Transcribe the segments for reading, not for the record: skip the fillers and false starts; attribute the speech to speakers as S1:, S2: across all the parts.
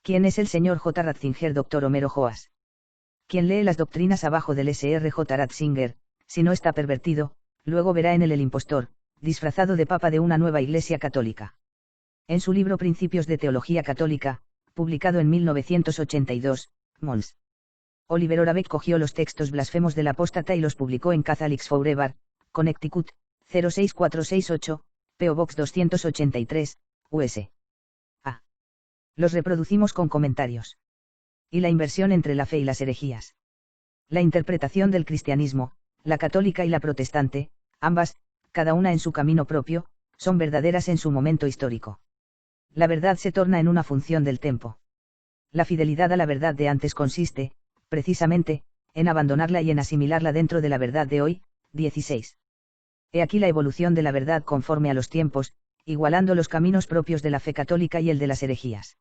S1: ¿Quién es el Sr. J. Ratzinger? Dr. Homero Joas. Quien lee las doctrinas abajo del Sr. J. Ratzinger, si no está pervertido, luego verá en él el impostor, disfrazado de papa de una nueva Iglesia católica. En su libro Principios de Teología Católica, publicado en 1982, Mons. Oliver Orabeck cogió los textos blasfemos del apóstata y los publicó en Catholics Forever, Connecticut, 06468, P.O. Box 283, US. A. Los reproducimos con comentarios. Y la inversión entre la fe y las herejías. La interpretación del cristianismo, la católica y la protestante, ambas, cada una en su camino propio, son verdaderas en su momento histórico. La verdad se torna en una función del tiempo. La fidelidad a la verdad de antes consiste, precisamente, en abandonarla y en asimilarla dentro de la verdad de hoy. 16. He aquí la evolución de la verdad conforme a los tiempos, igualando los caminos propios de la fe católica y el de las herejías.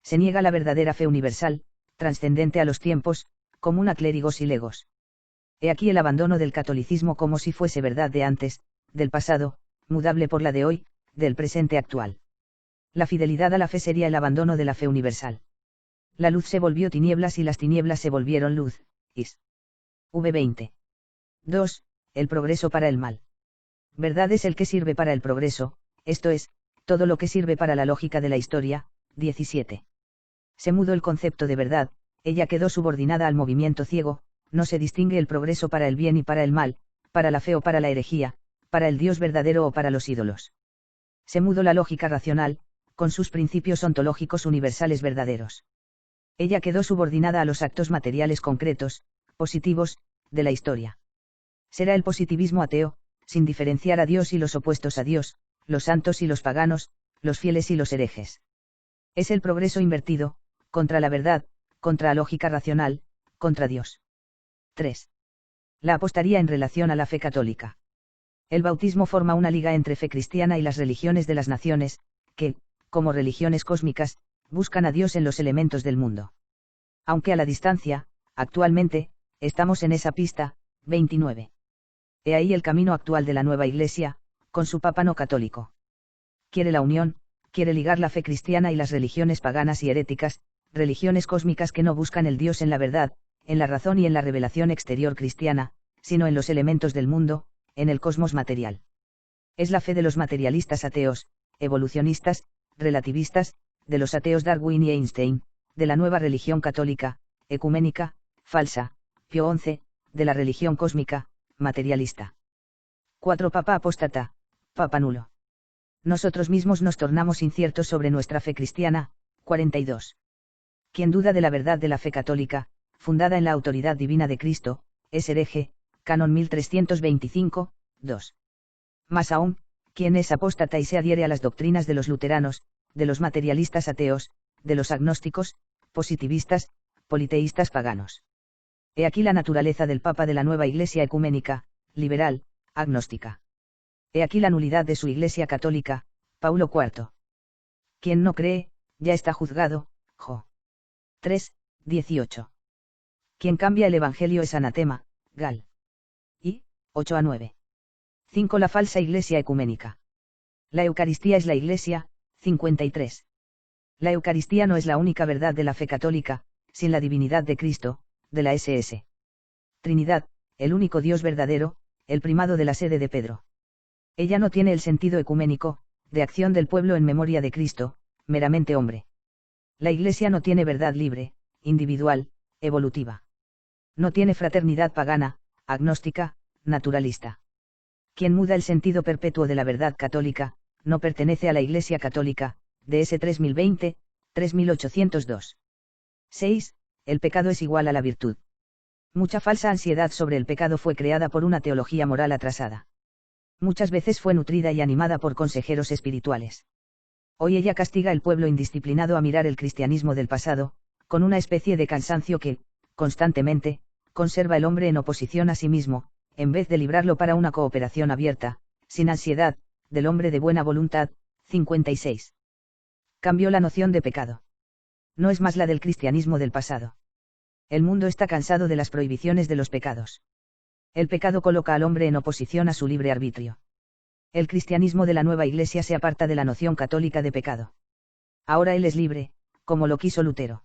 S1: Se niega la verdadera fe universal, trascendente a los tiempos, común a clérigos y legos. He aquí el abandono del catolicismo como si fuese verdad de antes, del pasado, mudable por la de hoy, del presente actual. La fidelidad a la fe sería el abandono de la fe universal. La luz se volvió tinieblas y las tinieblas se volvieron luz. Is. V20. 2. El progreso para el mal. Verdad es el que sirve para el progreso, esto es, todo lo que sirve para la lógica de la historia. 17. Se mudó el concepto de verdad, ella quedó subordinada al movimiento ciego, no se distingue el progreso para el bien y para el mal, para la fe o para la herejía, para el Dios verdadero o para los ídolos. Se mudó la lógica racional, con sus principios ontológicos universales verdaderos. Ella quedó subordinada a los actos materiales concretos, positivos, de la historia. Será el positivismo ateo, sin diferenciar a Dios y los opuestos a Dios, los santos y los paganos, los fieles y los herejes. Es el progreso invertido, contra la verdad, contra la lógica racional, contra Dios. 3. La apostaría en relación a la fe católica. El bautismo forma una liga entre fe cristiana y las religiones de las naciones, que, como religiones cósmicas, buscan a Dios en los elementos del mundo. Aunque a la distancia, actualmente, estamos en esa pista. 29. He ahí el camino actual de la nueva Iglesia, con su papa no católico. Quiere la unión, quiere ligar la fe cristiana y las religiones paganas y heréticas, religiones cósmicas que no buscan el Dios en la verdad, en la razón y en la revelación exterior cristiana, sino en los elementos del mundo, en el cosmos material. Es la fe de los materialistas ateos, evolucionistas, relativistas, de los ateos Darwin y Einstein, de la nueva religión católica, ecuménica, falsa, Pío XI, de la religión cósmica, materialista. 4. Papa apóstata, papa nulo. Nosotros mismos nos tornamos inciertos sobre nuestra fe cristiana. 42. Quien duda de la verdad de la fe católica, fundada en la autoridad divina de Cristo, es hereje. Canon 1325, 2. Más aún, quien es apóstata y se adhiere a las doctrinas de los luteranos, de los materialistas ateos, de los agnósticos, positivistas, politeístas paganos. He aquí la naturaleza del Papa de la nueva Iglesia ecuménica, liberal, agnóstica. He aquí la nulidad de su Iglesia católica, Paulo IV. Quien no cree, ya está juzgado. Jo. 3, 18. Quien cambia el Evangelio es anatema. Gal. Y, 8 a 9. 5. La falsa Iglesia ecuménica. La Eucaristía es la Iglesia. 53. La Eucaristía no es la única verdad de la fe católica, sin la divinidad de Cristo, de la SS. Trinidad, el único Dios verdadero, el primado de la sede de Pedro. Ella no tiene el sentido ecuménico, de acción del pueblo en memoria de Cristo, meramente hombre. La Iglesia no tiene verdad libre, individual, evolutiva. No tiene fraternidad pagana, agnóstica, naturalista. Quien muda el sentido perpetuo de la verdad católica, no pertenece a la Iglesia católica. DS 3020, 3802. 6. El pecado es igual a la virtud. Mucha falsa ansiedad sobre el pecado fue creada por una teología moral atrasada. Muchas veces fue nutrida y animada por consejeros espirituales. Hoy ella castiga al pueblo indisciplinado a mirar el cristianismo del pasado, con una especie de cansancio que, constantemente, conserva el hombre en oposición a sí mismo, en vez de librarlo para una cooperación abierta, sin ansiedad, del hombre de buena voluntad. 56. Cambió la noción de pecado. No es más la del cristianismo del pasado. El mundo está cansado de las prohibiciones de los pecados. El pecado coloca al hombre en oposición a su libre arbitrio. El cristianismo de la nueva Iglesia se aparta de la noción católica de pecado. Ahora él es libre, como lo quiso Lutero.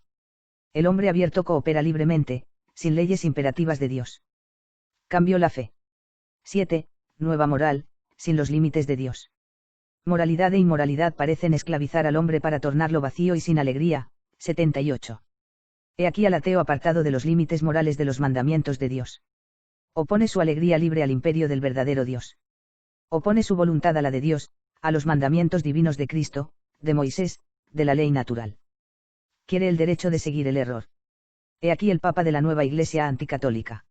S1: El hombre abierto coopera libremente, sin leyes imperativas de Dios. Cambió la fe. 7. Nueva moral, sin los límites de Dios. Moralidad e inmoralidad parecen esclavizar al hombre para tornarlo vacío y sin alegría. 78. He aquí al ateo apartado de los límites morales de los mandamientos de Dios. Opone su alegría libre al imperio del verdadero Dios. Opone su voluntad a la de Dios, a los mandamientos divinos de Cristo, de Moisés, de la ley natural. Quiere el derecho de seguir el error. He aquí el Papa de la nueva Iglesia anticatólica.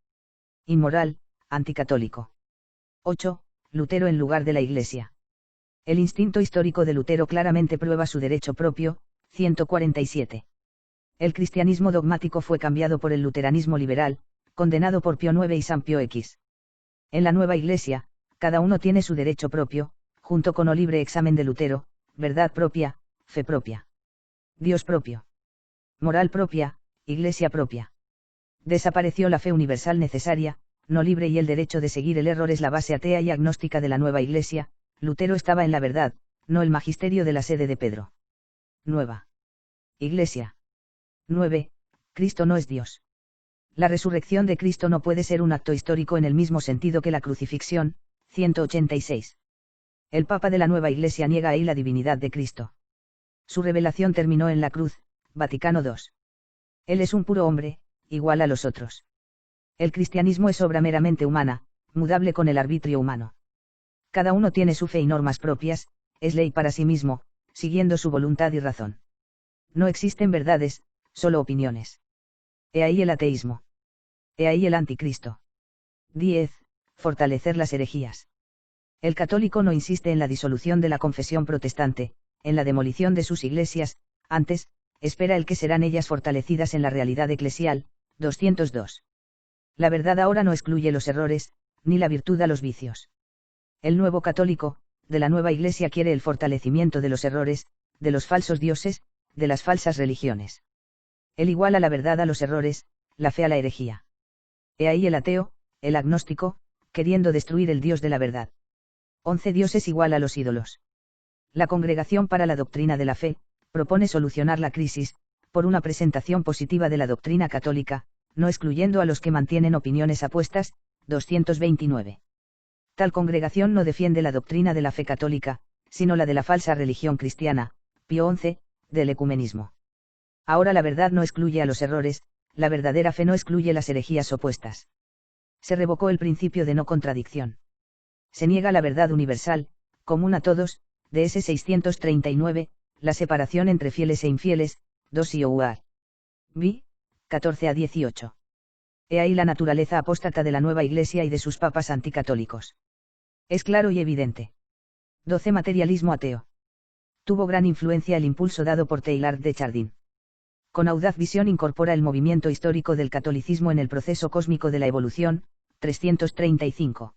S1: Inmoral, anticatólico. 8. Lutero en lugar de la Iglesia. El instinto histórico de Lutero claramente prueba su derecho propio. 147. El cristianismo dogmático fue cambiado por el luteranismo liberal, condenado por Pío IX y San Pío X. En la nueva Iglesia, cada uno tiene su derecho propio, junto con o libre examen de Lutero, verdad propia, fe propia. Dios propio. Moral propia, Iglesia propia. Desapareció la fe universal necesaria, no libre, y el derecho de seguir el error es la base atea y agnóstica de la nueva Iglesia. Lutero estaba en la verdad, no el magisterio de la sede de Pedro. Nueva Iglesia. 9. Cristo no es Dios. La resurrección de Cristo no puede ser un acto histórico en el mismo sentido que la crucifixión. 186. El Papa de la nueva Iglesia niega ahí la divinidad de Cristo. Su revelación terminó en la cruz. Vaticano II. Él es un puro hombre, igual a los otros. El cristianismo es obra meramente humana, mudable con el arbitrio humano. Cada uno tiene su fe y normas propias, es ley para sí mismo, siguiendo su voluntad y razón. No existen verdades, solo opiniones. He ahí el ateísmo. He ahí el anticristo. 10. Fortalecer las herejías. El católico no insiste en la disolución de la confesión protestante, en la demolición de sus iglesias, antes, espera el que serán ellas fortalecidas en la realidad eclesial. 202. La verdad ahora no excluye los errores, ni la virtud a los vicios. El nuevo católico, de la nueva Iglesia, quiere el fortalecimiento de los errores, de los falsos dioses, de las falsas religiones. Él iguala la verdad a los errores, la fe a la herejía. He ahí el ateo, el agnóstico, queriendo destruir el Dios de la verdad. 11 dioses igual a los ídolos. La Congregación para la Doctrina de la Fe propone solucionar la crisis, por una presentación positiva de la doctrina católica, no excluyendo a los que mantienen opiniones apuestas. 229. Tal congregación no defiende la doctrina de la fe católica, sino la de la falsa religión cristiana. Pío XI, del ecumenismo. Ahora la verdad no excluye a los errores, la verdadera fe no excluye las herejías opuestas. Se revocó el principio de no contradicción. Se niega la verdad universal, común a todos, de S. 639, la separación entre fieles e infieles. 2 Ioar. Vi. 14 a 18. He ahí la naturaleza apóstata de la nueva Iglesia y de sus papas anticatólicos. Es claro y evidente. 12 Materialismo ateo. Tuvo gran influencia el impulso dado por Teilhard de Chardin. Con audaz visión incorpora el movimiento histórico del catolicismo en el proceso cósmico de la evolución. 335.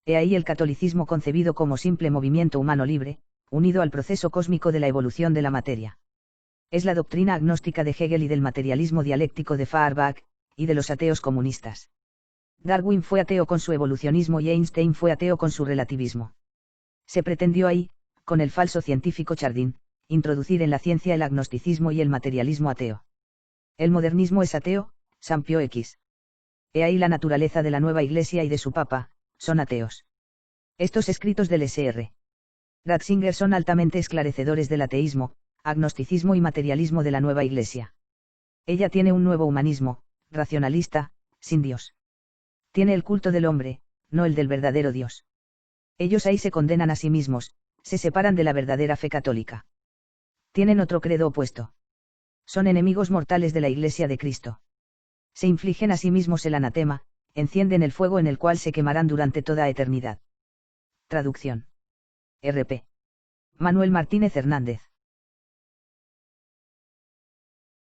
S1: He ahí el catolicismo concebido como simple movimiento humano libre, unido al proceso cósmico de la evolución de la materia. Es la doctrina agnóstica de Hegel y del materialismo dialéctico de Feuerbach, y de los ateos comunistas. Darwin fue ateo con su evolucionismo y Einstein fue ateo con su relativismo. Se pretendió ahí, con el falso científico Chardin, introducir en la ciencia el agnosticismo y el materialismo ateo. El modernismo es ateo. San Pío X. He ahí la naturaleza de la nueva Iglesia y de su Papa, son ateos. Estos escritos del S.R. Ratzinger son altamente esclarecedores del ateísmo, agnosticismo y materialismo de la nueva Iglesia. Ella tiene un nuevo humanismo, racionalista, sin Dios. Tiene el culto del hombre, no el del verdadero Dios. Ellos ahí se condenan a sí mismos, se separan de la verdadera fe católica. Tienen otro credo opuesto. Son enemigos mortales de la Iglesia de Cristo. Se infligen a sí mismos el anatema, encienden el fuego en el cual se quemarán durante toda eternidad. Traducción. R.P. Manuel Martínez Hernández.